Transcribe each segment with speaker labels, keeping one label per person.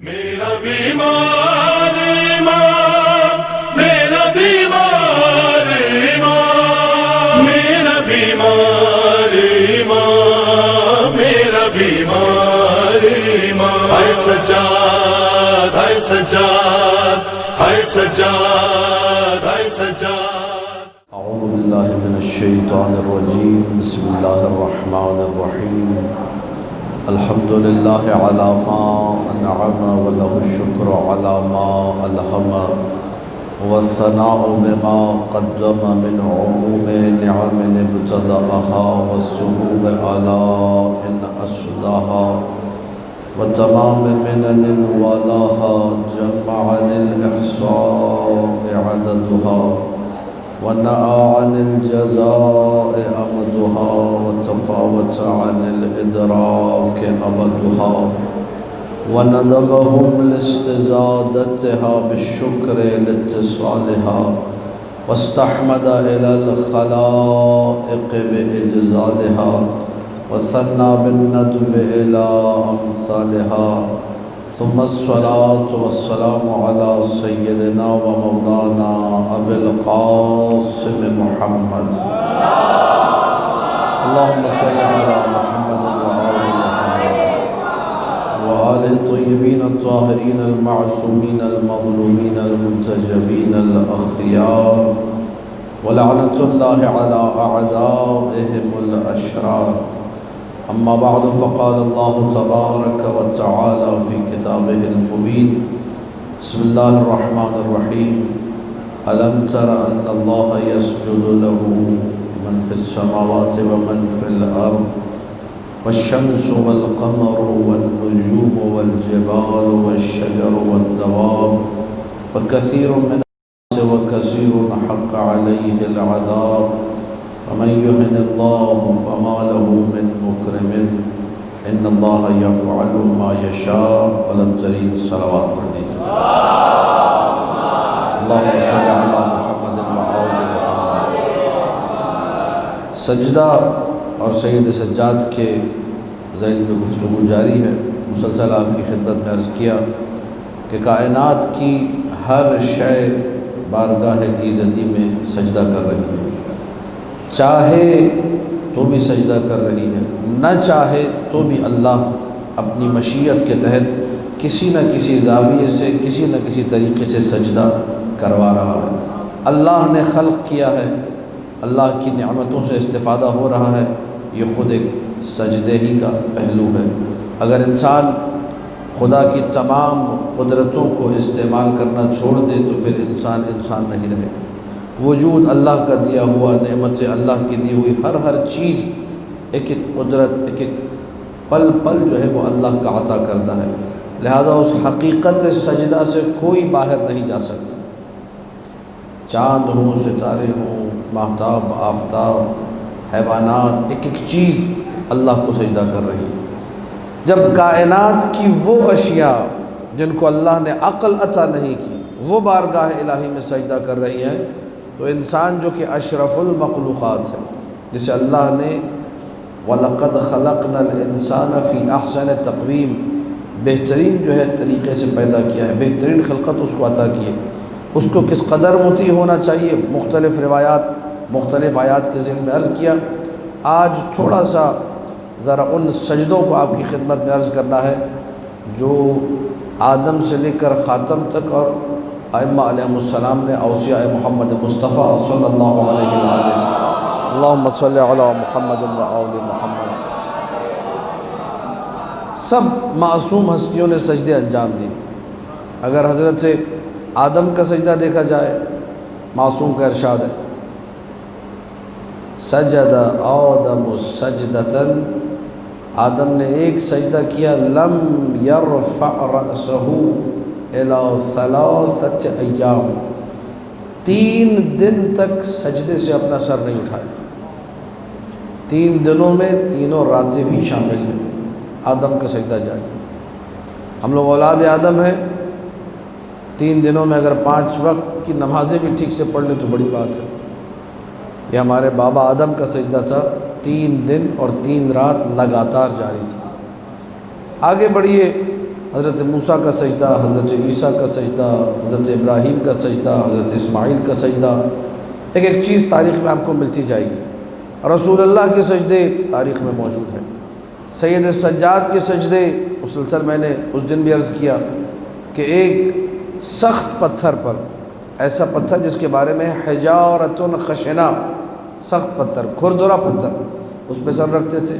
Speaker 1: میرا بیمار ایمان، میرا بیمار ایمان، میرا بیمار ایمان، میرا بیمار ایمان، ہے سجاد، ہے سجاد، ہے سجاد، ہے سجاد۔
Speaker 2: اعوذ باللہ من الشیطان الرجیم، بسم اللہ الرحمن الرحیم۔ الحمد للہ علی ما انعم وله الشکر علی ما الہم، والثناء بما قدم من عموم نعم ابتدأها والسبوغ آلاء أسداها وتمام منن والاها جمع للإحصاء عددها ونأى عن الجزاء أمدها وتفاوت عن الإدراك أبدها وندبهم لاستزادتها بالشكر لاتصالها واستحمد إلى الخلائق بإجزالها وثنى بالندب إلى أمثالها، ثم الصلاة والسلام على سيدنا ومولانا أبي القاسم محمد، اللهم صل على محمد وآله الطيبين الطاهرين المعصومين المظلومين المنتجبين الأخيار، ولعنة الله على أعدائهم الأشرار. أما بعد، فقال الله تبارك وتعالى في كتابه المبين، بسم الله الرحمن الرحيم: ألم تر أن الله يسجد له من في السماوات ومن في الأرض والشمس والقمر والنجوم والجبال والشجر والدواب وكثير من الناس وكثير حق عليه العذاب فمن يهن الله فما له من مكرم ان الله يفعل ما يشاء. ولن صلوات پڑھ دیجیے. اللهم صل على محمد وآل محمد. سجدہ اور سید سجاد کے ذیل میں گفتگو جاری ہے. مسلسل آپ کی خدمت میں عرض کیا کہ کائنات کی ہر شے بارگاہ ایزدی میں سجدہ کر رہی ہے، چاہے تو بھی سجدہ کر رہی ہے، نہ چاہے تو بھی اللہ اپنی مشیت کے تحت کسی نہ کسی زاویے سے کسی نہ کسی طریقے سے سجدہ کروا رہا ہے. اللہ نے خلق کیا ہے، اللہ کی نعمتوں سے استفادہ ہو رہا ہے، یہ خود ایک سجدے ہی کا پہلو ہے. اگر انسان خدا کی تمام قدرتوں کو استعمال کرنا چھوڑ دے تو پھر انسان نہیں رہے. وجود اللہ کا دیا ہوا، نعمت اللہ کی دی ہوئی ہر چیز، ایک ایک قدرت، ایک ایک پل پل جو ہے وہ اللہ کا عطا کردہ ہے. لہذا اس حقیقت سجدہ سے کوئی باہر نہیں جا سکتا. چاند ہوں، ستارے ہوں، ماہتاب، آفتاب، حیوانات، ایک ایک چیز اللہ کو سجدہ کر رہی ہے. جب کائنات کی وہ اشیاء جن کو اللہ نے عقل عطا نہیں کی وہ بارگاہ الہی میں سجدہ کر رہی ہیں، تو انسان جو کہ اشرف المخلوقات ہے، جسے اللہ نے وَلَقَدْ خَلَقْنَا الْإِنسَانَ فِي أَحْسَنِ تَقْوِيمٍ، بہترین جو ہے طریقے سے پیدا کیا ہے، بہترین خلقت اس کو عطا کی ہے. اس کو کس قدر مطیع ہونا چاہیے، مختلف روایات، مختلف آیات کے ذیل میں عرض کیا. آج تھوڑا سا ذرا ان سجدوں کو آپ کی خدمت میں عرض کرنا ہے جو آدم سے لے کر خاتم تک اور ائمہ علیہم السلام نے اوصیاء محمد مصطفیٰ صلی اللہ علیہ وآلہ، اللہم صل علی محمد وآل محمد، سب معصوم ہستیوں نے سجدے انجام دی. اگر حضرت آدم کا سجدہ دیکھا جائے، معصوم کا ارشاد ہے: سجد آدم سجدتاً، آدم نے ایک سجدہ کیا، لم یرفع رأسہ الی ثلاثۃ ایام، 3 دن تک سجدے سے اپنا سر نہیں اٹھایا. 3 دنوں میں تینوں راتیں بھی شامل ہیں. آدم کا سجدہ جاری. ہم لوگ اولاد آدم ہیں، 3 دنوں میں اگر 5 وقت کی نمازیں بھی ٹھیک سے پڑھ لیں تو بڑی بات ہے. یہ ہمارے بابا آدم کا سجدہ تھا، 3 دن اور 3 رات لگاتار جاری تھا. آگے بڑھیے، حضرت موسیٰ کا سجدہ، حضرت عیسیٰ کا سجدہ، حضرت ابراہیم کا سجدہ، حضرت اسماعیل کا سجدہ، ایک ایک چیز تاریخ میں آپ کو ملتی جائے گی۔ رسول اللہ کے سجدے تاریخ میں موجود ہیں، سید سجاد کے سجدے مسلسل میں نے اس دن بھی عرض کیا کہ ایک سخت پتھر پر، ایسا پتھر جس کے بارے میں حجارۃ خشنہ، سخت پتھر، کھردرا پتھر، اس پہ سر رکھتے تھے،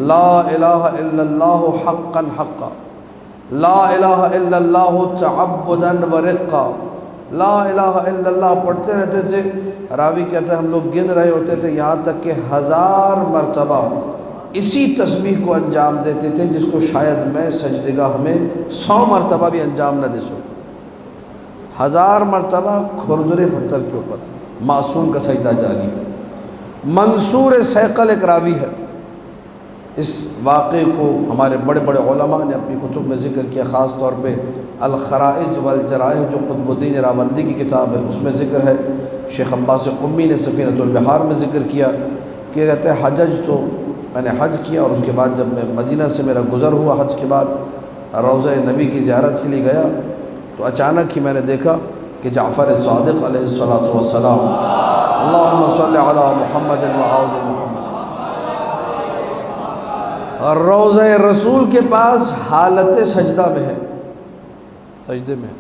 Speaker 2: لا الہ الا اللہ حقا حقا، لا الہ الا اللہ تعبدا ورقا، لا الہ الا اللہ پڑھتے رہتے تھے۔ راوی کہتا ہے ہم لوگ گن رہے ہوتے تھے یہاں تک کہ 1000 مرتبہ اسی تسبیح کو انجام دیتے تھے جس کو شاید میں سجدگاہ میں 100 مرتبہ بھی انجام نہ دے سکوں۔ 1000 مرتبہ کھردرے پتھر کے اوپر معصوم کا سجدہ جاری ہے۔ منصور ثقل ایک راوی ہے، اس واقعے کو ہمارے بڑے بڑے علماء نے اپنی کتب میں ذکر کیا، خاص طور پہ الخرائج والجرائح جو قطب الدین راوندی کی کتاب ہے اس میں ذکر ہے۔ شیخ عباس قمی نے سفینۃ البحار میں ذکر کیا کہ کہتے ہیں حجج تو میں نے حج کیا اور اس کے بعد جب میں مدینہ سے میرا گزر ہوا حج کے بعد روضہ نبی کی زیارت کے لیے گیا تو اچانک ہی میں نے دیکھا کہ جعفر صادق علیہ الصلوۃ والسلام، اللہم صلی علی محمد وآل محمد، اور روضہ رسول کے پاس حالت سجدہ میں ہے، سجدے میں۔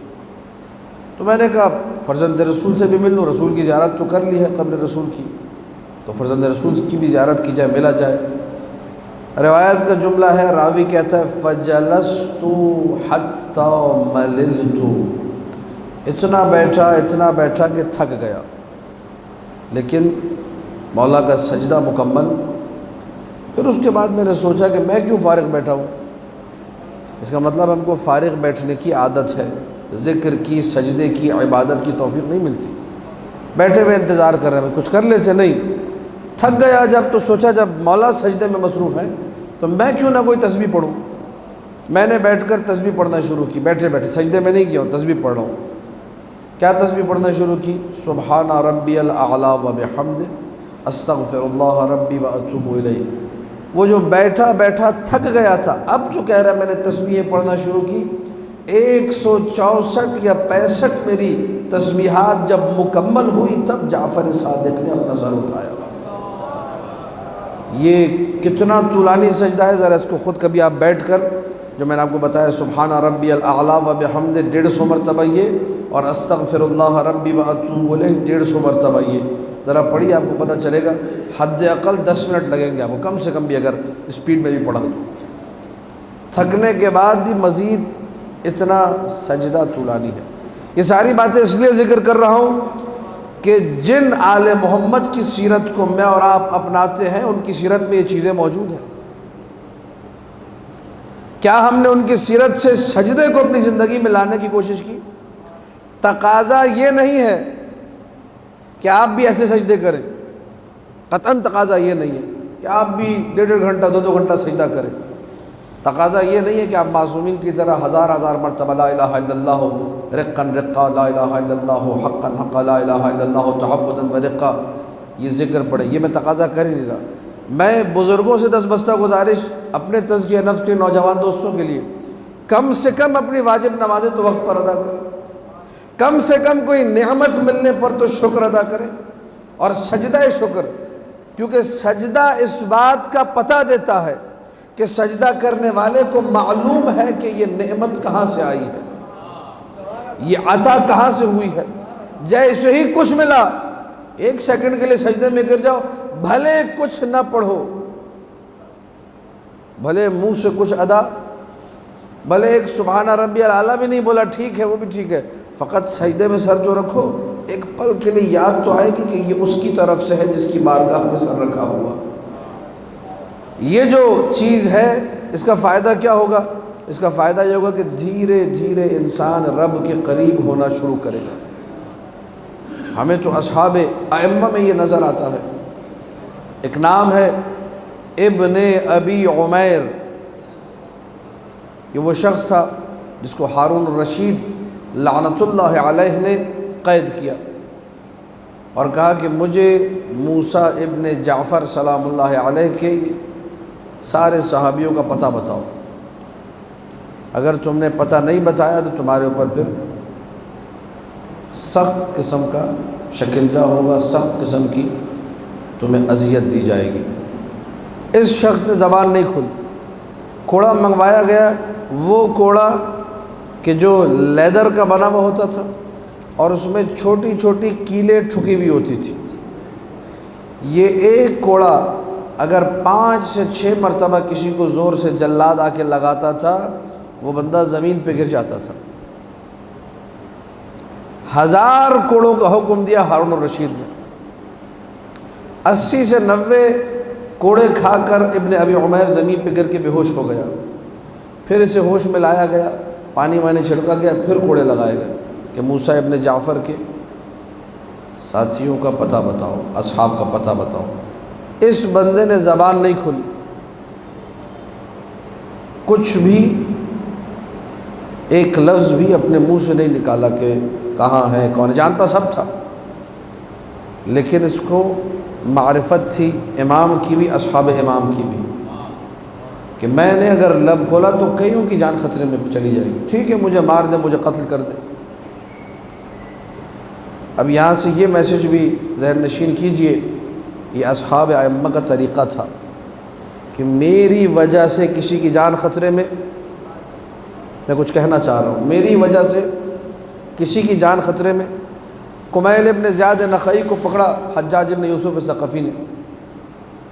Speaker 2: تو میں نے کہا فرزند رسول سے بھی مل لوں، رسول کی زیارت تو کر لی ہے قبر رسول کی، تو فرزند رسول کی بھی زیارت کی جائے، ملا جائے۔ روایت کا جملہ ہے، راوی کہتا ہے فجلست حتی مللت، اتنا بیٹھا کہ تھک گیا، لیکن مولا کا سجدہ مکمل۔ پھر اس کے بعد میں نے سوچا کہ میں کیوں فارغ بیٹھا ہوں، اس کا مطلب ہم کو فارغ بیٹھنے کی عادت ہے، ذکر کی، سجدے کی، عبادت کی توفیق نہیں ملتی، بیٹھے ہوئے انتظار کر رہے ہیں کچھ کر لیتے، نہیں، تھک گیا جب تو سوچا جب مولا سجدے میں مصروف ہیں تو میں کیوں نہ کوئی تسبیح پڑھوں۔ میں نے بیٹھ کر تسبیح پڑھنا شروع کی، بیٹھے سجدے میں نہیں کیا ہوں، تسبیح پڑھ رہا ہوں۔ کیا تسبیح پڑھنا شروع کی؟ سبحان ربی الاعلی وبحمدہ، استغفر اللہ ربی واتوب الیہ۔ وہ جو بیٹھا تھک گیا تھا، اب جو کہہ رہا ہے میں نے تسبیحیں پڑھنا شروع کی، 164 یا 65 میری تسبیحات جب مکمل ہوئی تب جعفر صادق نے اپنا سر اٹھایا۔ یہ کتنا طولانی سجدہ ہے، ذرا اس کو خود کبھی آپ بیٹھ کر، جو میں نے آپ کو بتایا سبحان ربی الاعلی وبحمدہ 150 مرتبہ یہ، اور استغفر اللہ ربی واتوب الیہ 150 مرتبہ یہ، ذرا پڑھیے آپ کو پتہ چلے گا۔ حد اقل 10 منٹ لگیں گے آپ کو، کم سے کم بھی اگر اسپیڈ میں بھی پڑھا تو۔ تھکنے کے بعد بھی مزید اتنا سجدہ طولانی ہے۔ یہ ساری باتیں اس لیے ذکر کر رہا ہوں کہ جن آل محمد کی سیرت کو میں اور آپ اپناتے ہیں ان کی سیرت میں یہ چیزیں موجود ہیں۔ کیا ہم نے ان کی سیرت سے سجدے کو اپنی زندگی میں لانے کی کوشش کی؟ تقاضا یہ نہیں ہے کہ آپ بھی ایسے سجدے کریں، قطعاً تقاضا یہ نہیں ہے کہ آپ بھی 1.5 گھنٹہ 2 گھنٹہ سجدہ کریں۔ تقاضا یہ نہیں ہے کہ آپ معصومین کی طرح 1000 مرتبہ لا الہ الا اللہ رقاً رقا، لا الہ الا اللہ حقاً حقا، لا الہ الا اللہ تعبداً ورقا یہ ذکر پڑھیں۔ یہ میں تقاضا کر ہی نہیں رہا۔ میں بزرگوں سے 10 بستہ گزارش اپنے تزکیہ نفس کے نوجوان دوستوں کے لیے، کم سے کم اپنی واجب نمازیں تو وقت پر ادا کریں، کم سے کم کوئی نعمت ملنے پر تو شکر ادا کریں، اور سجدہ شکر، کیونکہ سجدہ اس بات کا پتہ دیتا ہے کہ سجدہ کرنے والے کو معلوم ہے کہ یہ نعمت کہاں سے آئی ہے، یہ عطا کہاں سے ہوئی ہے۔ جیسے ہی کچھ ملا 1 سیکنڈ کے لیے سجدے میں گر جاؤ، بھلے کچھ نہ پڑھو، بھلے منہ سے کچھ ادا، بھلے ایک سبحان ربی الاعلیٰ بھی نہیں بولا، ٹھیک ہے وہ بھی ٹھیک ہے، فقط سجدے میں سر تو رکھو، ایک پل کے لیے یاد تو آئے گی کہ یہ اس کی طرف سے ہے جس کی بارگاہ میں سر رکھا ہوا۔ یہ جو چیز ہے اس کا فائدہ کیا ہوگا؟ اس کا فائدہ یہ ہوگا کہ دھیرے دھیرے انسان رب کے قریب ہونا شروع کرے گا۔ ہمیں تو اصحاب ائمہ میں یہ نظر آتا ہے۔ ایک نام ہے ابن ابی عمیر، یہ وہ شخص تھا جس کو ہارون الرشید لعنت اللہ علیہ نے قید کیا اور کہا کہ مجھے موسیٰ ابن جعفر سلام اللہ علیہ کے سارے صحابیوں کا پتہ بتاؤ۔ اگر تم نے پتہ نہیں بتایا تو تمہارے اوپر پھر سخت قسم کا شکنجہ ہوگا، سخت قسم کی تمہیں اذیت دی جائے گی۔ اس شخص نے زبان نہیں کھولی، کوڑا منگوایا گیا، وہ کوڑا کہ جو لیدر کا بنا ہوا ہوتا تھا اور اس میں چھوٹی چھوٹی کیلیں ٹھکی ہوئی ہوتی تھی۔ یہ ایک کوڑا اگر 5 سے 6 مرتبہ کسی کو زور سے جلاد آ کے لگاتا تھا، وہ بندہ زمین پہ گر جاتا تھا۔ 1000 کوڑوں کا حکم دیا ہارون الرشید نے۔ 80 سے 90 کوڑے کھا کر ابن ابی عمیر زمین پہ گر کے بے ہوش ہو گیا۔ پھر اسے ہوش میں لایا گیا، پانی وانی چھڑکا گیا، پھر کوڑے لگائے گئے کہ موسیٰ ابن جعفر کے ساتھیوں کا پتہ بتاؤ، اصحاب کا پتہ بتاؤ۔ اس بندے نے زبان نہیں کھولی، کچھ بھی ایک لفظ بھی اپنے منہ سے نہیں نکالا کہ کہاں ہے کون ہے، جانتا سب تھا، لیکن اس کو معرفت تھی امام کی بھی، اصحاب امام کی بھی، کہ میں نے اگر لب کھولا تو کئیوں کی جان خطرے میں چلی جائے گی، ٹھیک ہے مجھے مار دے، مجھے قتل کر دے۔ اب یہاں سے یہ میسج بھی ذہن نشین کیجئے، یہ اصحاب ائمہ کا طریقہ تھا کہ میری وجہ سے کسی کی جان خطرے میں کچھ کہنا چاہ رہا ہوں، میری وجہ سے کسی کی جان خطرے میں۔ کمیل ابن زیاد نخعی کو پکڑا حجاج ابن یوسف ثقفی نے،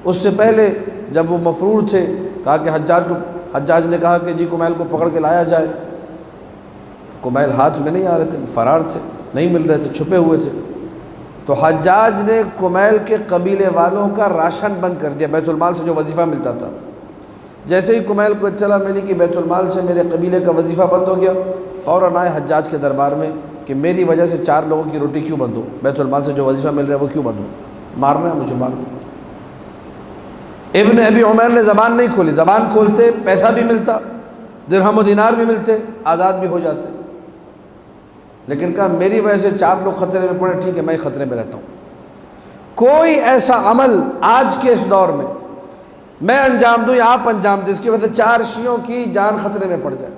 Speaker 2: اس سے پہلے جب وہ مفرور تھے کہا کہ حجاج نے کہا کہ جی کمیل کو پکڑ کے لایا جائے، کمیل ہاتھ میں نہیں آ رہے تھے، فرار تھے، نہیں مل رہے تھے، چھپے ہوئے تھے، تو حجاج نے کمیل کے قبیلے والوں کا راشن بند کر دیا، بیت المال سے جو وظیفہ ملتا تھا۔ جیسے ہی کمیل کو اطلاع ملی کہ بیت المال سے میرے قبیلے کا وظیفہ بند ہو گیا، فوراً آئے حجاج کے دربار میں کہ میری وجہ سے 4 لوگوں کی روٹی کیوں بند ہو، بیت المال سے جو وظیفہ مل رہا ہے وہ کیوں بند ہو، مارنا ہے مجھے، مارنا۔ ابن ابی عمیر نے زبان نہیں کھولی، زبان کھولتے پیسہ بھی ملتا، درہم و دینار بھی ملتے، آزاد بھی ہو جاتے، لیکن کہا میری وجہ سے 4 لوگ خطرے میں پڑے، ٹھیک ہے میں خطرے میں رہتا ہوں۔ کوئی ایسا عمل آج کے اس دور میں میں انجام دوں یا آپ انجام دیں، اس کی وجہ سے 4 شیعوں کی جان خطرے میں پڑ جائے،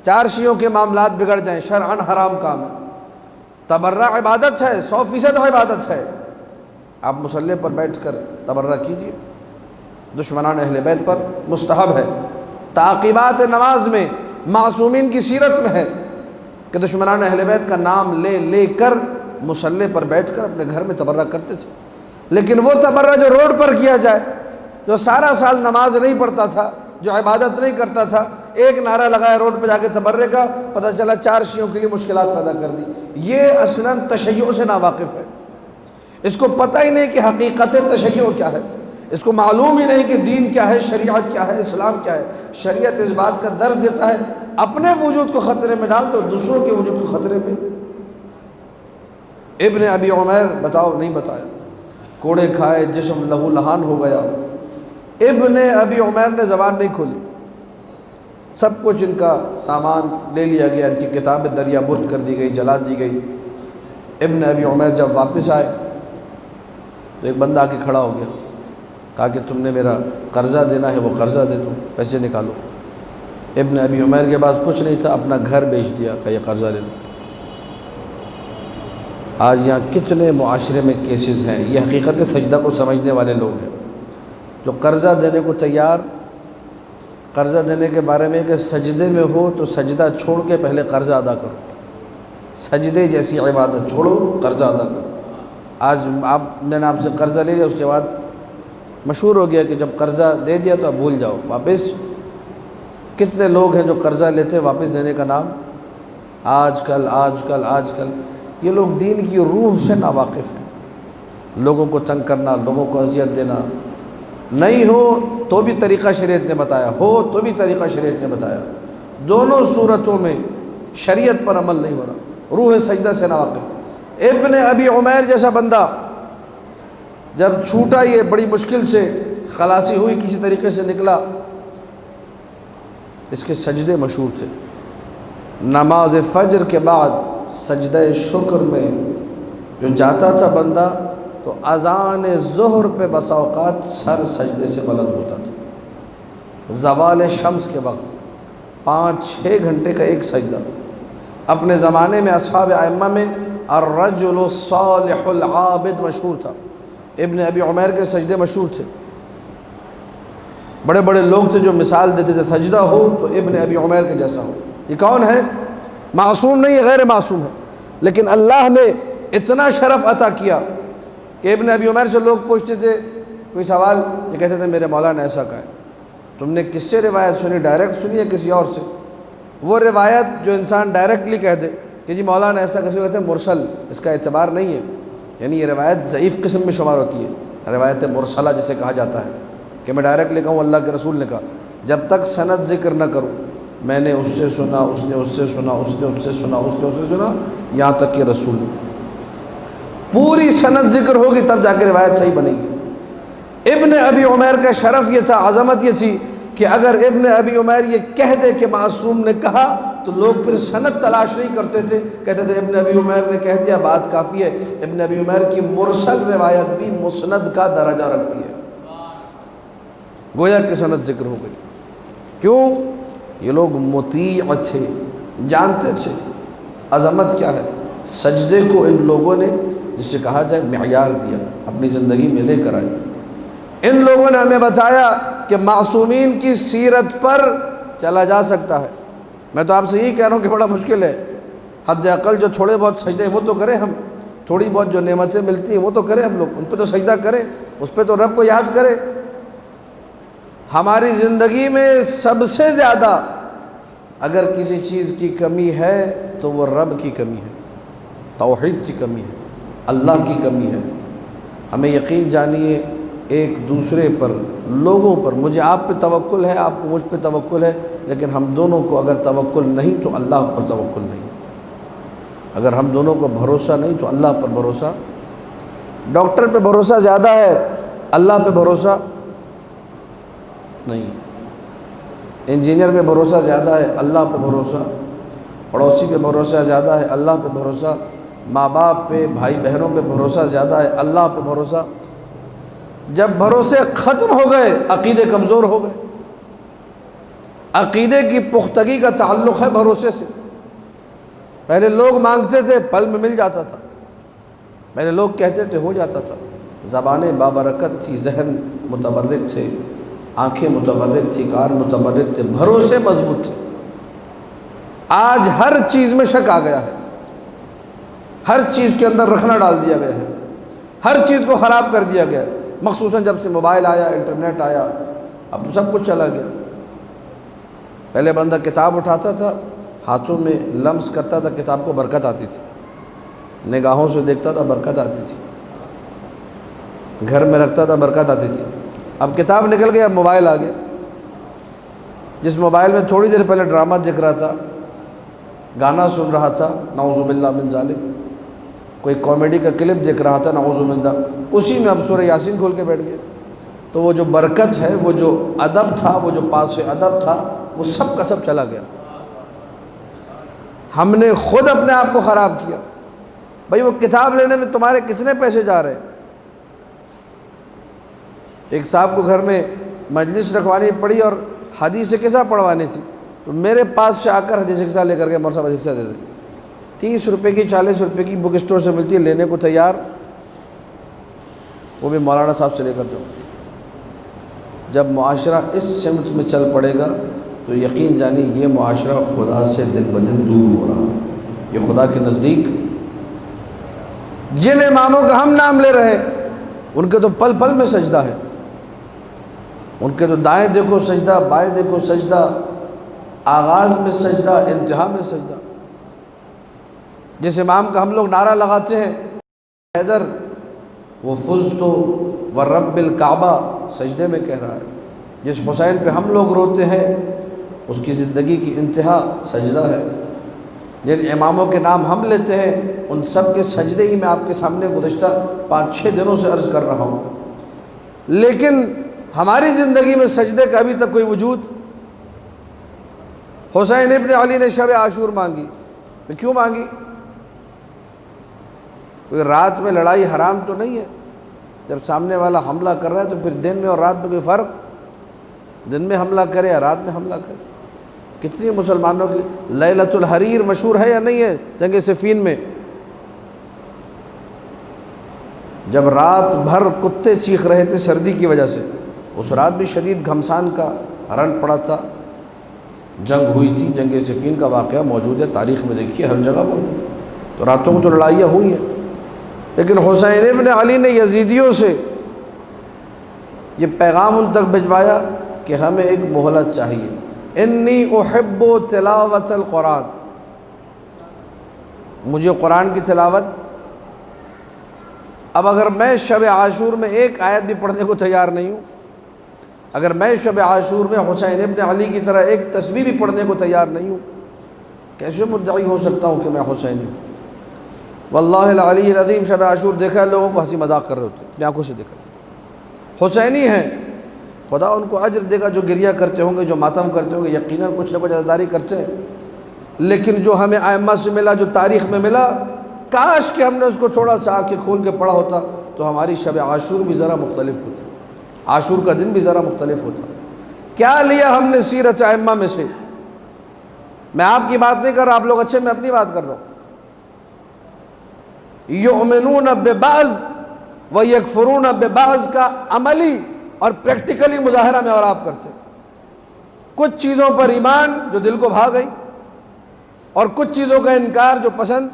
Speaker 2: 4 شیعوں کے معاملات بگڑ جائیں، شرعاً حرام کام ہے۔ تبرع عبادت ہے، 100% عبادت ہے، آپ مصلی پر بیٹھ کر تبرع کیجیے، دشمنان اہل بیت پر مستحب ہے۔ تعقیبات نماز میں معصومین کی سیرت میں ہے کہ دشمنان اہل بیت کا نام لے لے کر مصلی پر بیٹھ کر اپنے گھر میں تبرع کرتے تھے، لیکن وہ تبرع جو روڈ پر کیا جائے، جو سارا سال نماز نہیں پڑھتا تھا، جو عبادت نہیں کرتا تھا، ایک نعرہ لگایا روڈ پہ جا کے تبرع کا، پتہ چلا 4 شیعوں کے لیے مشکلات پیدا کر دی، یہ اصلاً تشیع سے ناواقف ہے، اس کو پتہ ہی نہیں کہ حقیقت تشیع کیا ہے، اس کو معلوم ہی نہیں کہ دین کیا ہے، شریعت کیا ہے، اسلام کیا ہے۔ شریعت اس بات کا درس دیتا ہے اپنے وجود کو خطرے میں ڈال دو، دوسروں کے وجود کو خطرے میں۔ ابن ابی عمیر بتاؤ نہیں بتایا، کوڑے کھائے، جسم لہو لہان ہو گیا۔ ابن ابی عمیر نے زبان نہیں کھولی، سب کچھ ان کا سامان لے لیا گیا، ان کی کتاب دریا برد کر دی گئی، جلا دی گئی۔ ابن ابی عمیر جب واپس آئے تو ایک بندہ آ کے کھڑا ہو گیا، کہا کہ تم نے میرا قرضہ دینا ہے، وہ قرضہ دے دو، پیسے نکالو۔ ابن ابی عمیر کے پاس کچھ نہیں تھا، اپنا گھر بیچ دیا کہ یہ قرضہ لے لو۔ آج یہاں کتنے معاشرے میں کیسز ہیں، یہ حقیقت سجدہ کو سمجھنے والے لوگ ہیں جو قرضہ دینے کو تیار، قرضہ دینے کے بارے میں کہ سجدے میں ہو تو سجدہ چھوڑ کے پہلے قرضہ ادا کرو، سجدے جیسی عبادت چھوڑو، قرضہ ادا کرو۔ آج میں نے آپ سے قرضہ لے لیا، اس کے بعد مشہور ہو گیا کہ جب قرضہ دے دیا تو اب بھول جاؤ، واپس۔ کتنے لوگ ہیں جو قرضہ لیتے واپس دینے کا نام، آج کل یہ لوگ دین کی روح سے ناواقف ہیں۔ لوگوں کو تنگ کرنا، لوگوں کو اذیت دینا، نہیں ہو تو بھی طریقہ شریعت نے بتایا، ہو تو بھی طریقہ شریعت نے بتایا، دونوں صورتوں میں شریعت پر عمل نہیں ہو رہا، روح سجدہ سے ناواقف۔ ابن ابی عمیر جیسا بندہ جب چھوٹا، یہ بڑی مشکل سے خلاصی ہوئی، کسی طریقے سے نکلا، اس کے سجدے مشہور تھے۔ نماز فجر کے بعد سجدہ شکر میں جو جاتا تھا بندہ تو اذان ظہر پہ بسا اوقات سر سجدے سے بلند ہوتا تھا، زوال شمس کے وقت 5-6 گھنٹے کا ایک سجدہ۔ اپنے زمانے میں اصحاب ائمہ میں الرجل الصالح العابد مشہور تھا، ابن ابی عمیر کے سجدے مشہور تھے، بڑے بڑے لوگ تھے جو مثال دیتے تھے سجدہ ہو تو ابن ابی عمیر کے جیسا ہو۔ یہ کون ہے؟ معصوم نہیں ہے، غیر معصوم ہے، لیکن اللہ نے اتنا شرف عطا کیا کہ ابن ابی عمیر سے لوگ پوچھتے تھے کوئی سوال، یہ کہتے تھے میرے مولا نے ایسا کہا ہے۔ تم نے کس سے روایت سنی؟ ڈائریکٹ سنی ہے کسی اور سے؟ وہ روایت جو انسان ڈائریکٹلی کہہ دے کہ جی مولا نے ایسا، کسی کو کہتے ہیں مرسل، اس کا اعتبار نہیں ہے، یعنی یہ روایت ضعیف قسم میں شمار ہوتی ہے، روایت مرسلہ جسے کہا جاتا ہے کہ میں ڈائریکٹلی کہوں اللہ کے رسول نے کہا، جب تک سند ذکر نہ کروں، میں نے اس سے سنا، اس نے اس سے سنا، اس نے اس سے سنا، اس نے اس سے سنا، یہاں تک کہ رسول پوری سند ذکر ہوگی تب جا کے روایت صحیح بنے گی۔ ابن ابی عمیر کا شرف یہ تھا، عظمت یہ تھی کہ اگر ابن ابی عمیر یہ کہہ دے کہ معصوم نے کہا تو لوگ پھر سند تلاش نہیں کرتے تھے، کہتے تھے ابن ابی عمیر نے کہہ دیا بات کافی ہے۔ ابن ابی عمیر کی مرسل روایت بھی مسند کا درجہ رکھتی ہے، گویا کہ سند ذکر ہو گئی۔ کیوں؟ یہ لوگ مطیع تھے، جانتے تھے عظمت کیا ہے۔ سجدے کو ان لوگوں نے جسے کہا جائے معیار دیا، اپنی زندگی میں لے کر آئے۔ ان لوگوں نے ہمیں بتایا کہ معصومین کی سیرت پر چلا جا سکتا ہے۔ میں تو آپ سے یہی کہہ رہا ہوں کہ بڑا مشکل ہے، حد اقل جو تھوڑے بہت سجدے وہ تو کریں ہم، تھوڑی بہت جو نعمتیں ملتی ہیں وہ تو کریں ہم لوگ، ان پہ تو سجدہ کریں، اس پہ تو رب کو یاد کریں۔ ہماری زندگی میں سب سے زیادہ اگر کسی چیز کی کمی ہے تو وہ رب کی کمی ہے، توحید کی کمی ہے، اللہ کی کمی ہے۔ ہمیں یقین جانیے ایک دوسرے پر، لوگوں پر، مجھے آپ پہ توکل ہے، آپ کو مجھ پہ توکل ہے، لیکن ہم دونوں کو اگر توکل نہیں تو اللہ پر توکل نہیں، اگر ہم دونوں کو بھروسہ نہیں تو اللہ پر بھروسہ۔ ڈاکٹر پہ بھروسہ زیادہ ہے، اللہ پہ بھروسہ نہیں، انجینئر پہ بھروسہ زیادہ ہے، اللہ پہ بھروسہ، پڑوسی پہ بھروسہ زیادہ ہے، اللہ پہ بھروسہ، ماں باپ پہ، بھائی بہنوں پہ بھروسہ زیادہ ہے، اللہ پہ بھروسہ۔ جب بھروسے ختم ہو گئے عقیدے کمزور ہو گئے۔ عقیدے کی پختگی کا تعلق ہے بھروسے سے۔ پہلے لوگ مانگتے تھے پل میں مل جاتا تھا، پہلے لوگ کہتے تھے ہو جاتا تھا، زبانیں بابرکت تھی، ذہن متبرک تھے، آنکھیں متبرک تھی، کان متبرک تھے، بھروسے مضبوط تھے۔ آج ہر چیز میں شک آ گیا ہے، ہر چیز کے اندر رکھنا ڈال دیا گیا ہے، ہر چیز کو خراب کر دیا گیا ہے، مخصوصاً جب سے موبائل آیا، انٹرنیٹ آیا، اب تو سب کچھ چلا گیا۔ پہلے بندہ کتاب اٹھاتا تھا، ہاتھوں میں لمس کرتا تھا، کتاب کو برکت آتی تھی، نگاہوں سے دیکھتا تھا برکت آتی تھی، گھر میں رکھتا تھا برکت آتی تھی۔ اب کتاب نکل گیا، موبائل آ گیا، جس موبائل میں تھوڑی دیر پہلے ڈرامہ دیکھ رہا تھا، گانا سن رہا تھا، نعوذ باللہ من ذالک، کوئی کامیڈی کا کلپ دیکھ رہا تھا، نعوذ باللہ، اسی میں اب سورہ یاسین کھول کے بیٹھ گیا۔ تو وہ جو برکت ہے، وہ جو ادب تھا، وہ جو پاس ادب تھا، وہ سب کا سب چلا گیا۔ ہم نے خود اپنے آپ کو خراب کیا۔ بھائی وہ کتاب لینے میں تمہارے کتنے پیسے جا رہے ہیں؟ ایک صاحب کو گھر میں مجلس رکھوانی پڑی اور حدیث قصہ پڑھوانی تھی، تو میرے پاس سے آ کر حدیث قصہ لے کر کے مولوی صاحب حدیث قصہ دے دے، 30 روپے کی 40 روپے کی بک اسٹور سے ملتی ہے، لینے کو تیار، وہ بھی مولانا صاحب سے لے کر جاؤ۔ جب معاشرہ اس سمت میں چل پڑے گا تو یقین جانی یہ معاشرہ خدا سے دن بدن دور ہو رہا ہے۔ یہ خدا کے نزدیک جن اماموں کا ہم نام لے رہے ان کے تو پل پل میں سجدہ ہے، ان کے تو دائیں دیکھو سجدہ، بائیں دیکھو سجدہ، آغاز میں سجدہ، انتہا میں سجدہ۔ جس امام کا ہم لوگ نعرہ لگاتے ہیں حیدر، وہ فزتو ورب الکعبہ سجدے میں کہہ رہا ہے۔ جس حسین پہ ہم لوگ روتے ہیں اس کی زندگی کی انتہا سجدہ ہے۔ جن اماموں کے نام ہم لیتے ہیں ان سب کے سجدے ہی میں آپ کے سامنے گزشتہ 5-6 دنوں سے عرض کر رہا ہوں، لیکن ہماری زندگی میں سجدے کا ابھی تک کوئی وجود۔ حسین ابن علی نے شب عاشور مانگی، تو کیوں مانگی؟ کوئی رات میں لڑائی حرام تو نہیں ہے؟ جب سامنے والا حملہ کر رہا ہے تو پھر دن میں اور رات میں کوئی فرق؟ دن میں حملہ کرے یا رات میں حملہ کرے؟ کتنی مسلمانوں کی لیلۃ الحریر مشہور ہے یا نہیں ہے جنگ صفین میں؟ جب رات بھر کتے چیخ رہے تھے سردی کی وجہ سے، اس رات بھی شدید گھمسان کا رن پڑا تھا، جنگ ہوئی تھی، جنگ صفین کا واقعہ موجود ہے تاریخ میں، دیکھیے ہر جگہ پر، تو راتوں کو تو لڑائیاں ہوئی ہیں، لیکن حسین ابن علی نے یزیدیوں سے یہ پیغام ان تک بھجوایا کہ ہمیں ایک مہلت چاہیے، انی احب تلاوت القرآن، مجھے قرآن کی تلاوت، اب اگر میں شب عاشور میں ایک آیت بھی پڑھنے کو تیار نہیں ہوں، اگر میں شب عاشور میں حسین ابن علی کی طرح ایک تسبیح بھی پڑھنے کو تیار نہیں ہوں، کیسے مدعی ہو سکتا ہوں کہ میں حسینی ہوں؟ واللہ العلی العظیم شب عاشور دیکھا لوگوں کو ہنسی مذاق کر رہے ہوتے، اپنی آنکھوں سے دیکھا، حسینی ہیں، خدا ان کو اجر دے گا جو گریہ کرتے ہوں گے، جو ماتم کرتے ہوں گے، یقیناً کچھ نہ کچھ عزاداری کرتے ہیں، لیکن جو ہمیں ائمہ سے ملا، جو تاریخ میں ملا، کاش کہ ہم نے اس کو تھوڑا سا آنکھیں کھول کے پڑھا ہوتا تو ہماری شب عاشور بھی ذرا مختلف ہوتی، عاشور کا دن بھی ذرا مختلف ہوتا۔ کیا لیا ہم نے سیرت ائمہ میں سے؟ میں آپ کی بات نہیں کر رہا، آپ لوگ اچھے، میں اپنی بات کر رہا ہوں۔ یؤمنون ببعض ویکفرون ببعض کا عملی اور پریکٹیکلی مظاہرہ میں اور آپ کرتے، کچھ چیزوں پر ایمان جو دل کو بھا گئی اور کچھ چیزوں کا انکار جو پسند،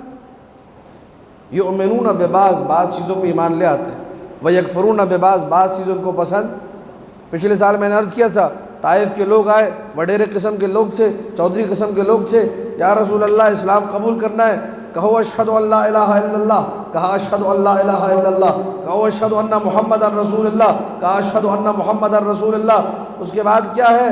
Speaker 2: یؤمنون ببعض، بعض چیزوں پہ ایمان لے آتے، ویکفرون ببعض، بعض چیزوں کو پسند۔ پچھلے سال میں نے عرض کیا تھا، طائف کے لوگ آئے، وڈیرے قسم کے لوگ تھے، چودھری قسم کے لوگ تھے، یا رسول اللہ اسلام قبول کرنا ہے، کہو اشہد ان لا الہ الا اللہ، کہا اشہد ان لا الہ الا اللہ، کہو اشہد ان محمد رسول اللہ، کہا اشہد ان محمد رسول اللہ۔ اس کے بعد کیا ہے؟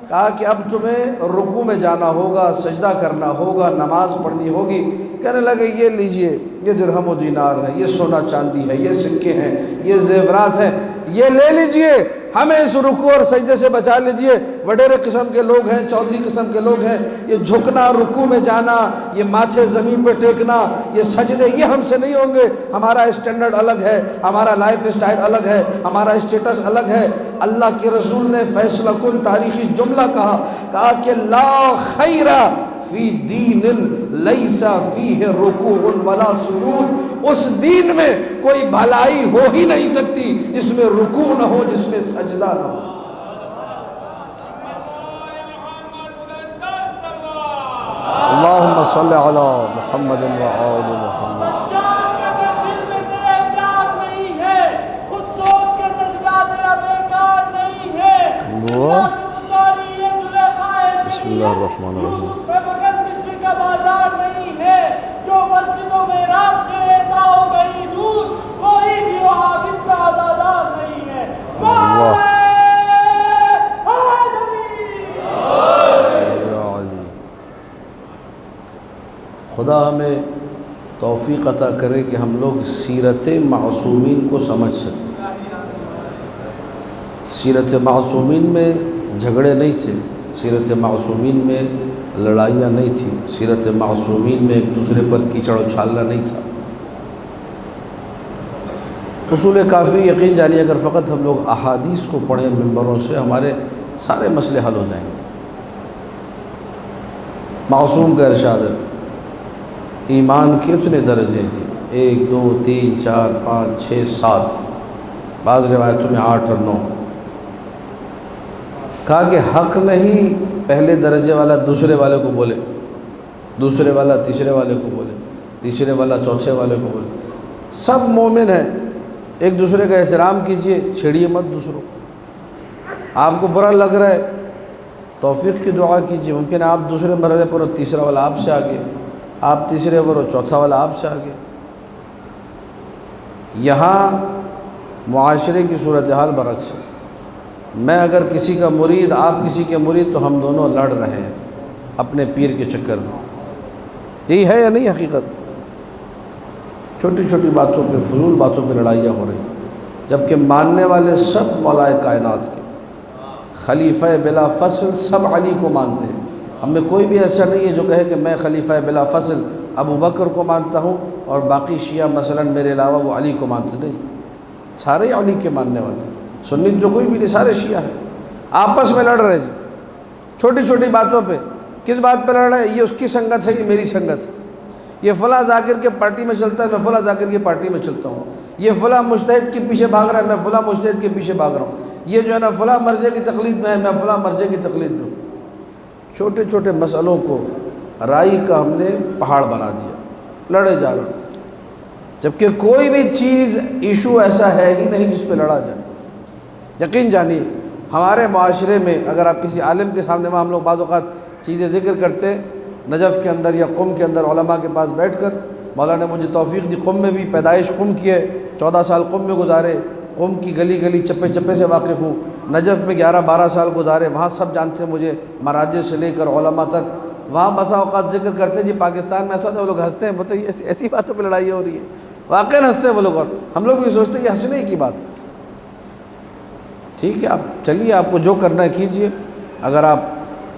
Speaker 2: کہا کہ اب تمہیں رکوع میں جانا ہوگا، سجدہ کرنا ہوگا، نماز پڑھنی ہوگی۔ کہنے لگے یہ لیجئے، یہ درہم و دینار ہے، یہ سونا چاندی ہے، یہ سکے ہیں، یہ زیورات ہیں، یہ لے لیجئے، ہمیں اس رکوع اور سجدے سے بچا لیجئے۔ وڈیرے قسم کے لوگ ہیں، چودھری قسم کے لوگ ہیں، یہ جھکنا، رکوع میں جانا، یہ ماتھے زمین پہ ٹیکنا، یہ سجدے، یہ ہم سے نہیں ہوں گے، ہمارا اسٹینڈرڈ الگ ہے، ہمارا لائف اسٹائل الگ ہے، ہمارا اسٹیٹس الگ ہے۔ اللہ کے رسول نے فیصلہ کن تاریخی جملہ کہا کہ لا خیر فی دین لیس فیہ رکوع ولا سجود، اس دین میں کوئی بھلائی ہو ہی نہیں سکتی جس میں رکوع نہ ہو، جس میں سجدہ نہ ہو۔ اللہم صلی علی محمد و آل محمد۔
Speaker 3: سجاد کے اگر دل میں تیرے پیار نہیں ہے، خود سوچ کے سجدہ تیرا بیکار نہیں ہے۔ سجدہ سے اتاری یہ زلیخا
Speaker 2: بسم اللہ الرحمن الرحیم۔
Speaker 3: یوسف پہ مگر مصر کا بازار نہیں ہے، جو مسجدوں میں رات سے رہتا ہو گئی دور، کوئی بھی ہو عابد کا عزادار نہیں ہے۔
Speaker 2: اللہ خدا ہمیں توفیق عطا کرے کہ ہم لوگ سیرت معصومین کو سمجھ سکیں۔ سیرت معصومین میں جھگڑے نہیں تھے، سیرت معصومین میں لڑائیاں نہیں تھیں، سیرت معصومین میں ایک دوسرے پر کیچڑ اچھالنا نہیں تھا۔ اصول کافی یقین جانیے، اگر فقط ہم لوگ احادیث کو پڑھیں ممبروں سے، ہمارے سارے مسئلے حل ہو جائیں گے۔ معصوم کا ارشاد ہے، ایمان کے اتنے درجے تھے، 1 2 3 4 5 6 7، بعض روایتوں میں 8 اور 9۔ کہا کہ حق نہیں پہلے درجے والا دوسرے والے کو بولے، دوسرے والا تیسرے والے کو بولے، تیسرے والا چوتھے والے کو بولے، سب مومن ہیں، ایک دوسرے کا احترام کیجئے، چھیڑیے مت دوسروں۔ آپ کو برا لگ رہا ہے، توفیق کی دعا کیجئے، ممکن ہے آپ دوسرے مرحلے پر ہو، تیسرا والا آپ سے آگے، آپ تیسرے پر ہو، چوتھا والا آپ سے آگے۔ یہاں معاشرے کی صورتحال برعکس ہے، میں اگر کسی کا مرید، آپ کسی کے مرید، تو ہم دونوں لڑ رہے ہیں اپنے پیر کے چکر میں۔ یہی ہے یا نہیں حقیقت؟ چھوٹی چھوٹی باتوں پہ، فضول باتوں پہ لڑائیاں ہو رہی، جبکہ ماننے والے سب مولائے کائنات کے خلیفہ بلا فصل سب علی کو مانتے ہیں۔ ہم میں کوئی بھی ایسا نہیں ہے جو کہے کہ میں خلیفہ بلا فصل ابو بکر کو مانتا ہوں اور باقی شیعہ مثلا میرے علاوہ وہ علی کو مانتے نہیں، سارے علی کے ماننے والے، سنی جو کوئی بھی نہیں، سارے شیعہ ہیں، آپس میں لڑ رہے جی چھوٹی چھوٹی باتوں پہ۔ کس بات پہ لڑ رہا ہے؟ یہ اس کی سنگت ہے، یہ میری سنگت ہے، یہ فلاں ذاکر کے پارٹی میں چلتا ہے، میں فلاں ذاکر کی پارٹی میں چلتا ہوں، یہ فلاں مجتہد کے پیچھے بھاگ رہا ہے، میں فلاں مجتہد کے پیچھے بھاگ رہا ہوں، یہ جو ہے نا فلاں مرجع کی تقلید میں ہے، میں فلاں مرجع کی تقلید میں ہوں۔ چھوٹے چھوٹے مسئلوں کو رائی کا ہم نے پہاڑ بنا دیا، لڑے جا رہے ہیں، جبکہ کوئی بھی چیز ایشو ایسا ہے ہی نہیں جس پہ لڑا جائے۔ یقین جانیے ہمارے معاشرے میں اگر آپ کسی عالم کے سامنے میں ہم لوگ بعض اوقات چیزیں ذکر کرتے ہیں، نجف کے اندر یا قم کے اندر علماء کے پاس بیٹھ کر، مولا نے مجھے توفیق دی، قم میں بھی پیدائش قم کی ہے، 14 سال قم میں گزارے، قم کی گلی گلی چپے چپے سے واقف ہوں، نجف میں 11-12 سال گزارے، وہاں سب جانتے ہیں مجھے، مراجع سے لے کر علماء تک، وہاں بسا اوقات ذکر کرتے ہیں جی پاکستان میں ایسا ہوتا ہے، وہ لوگ ہنستے ہیں، بتائیے ایسی باتوں پہ لڑائی ہو رہی ہے، واقعی ہنستے ہیں وہ لوگ، اور ہم لوگ بھی سوچتے ہیں یہ ہنسنے کی بات ہے۔ ٹھیک ہے، آپ چلیے، آپ کو جو کرنا ہے کیجئے، اگر آپ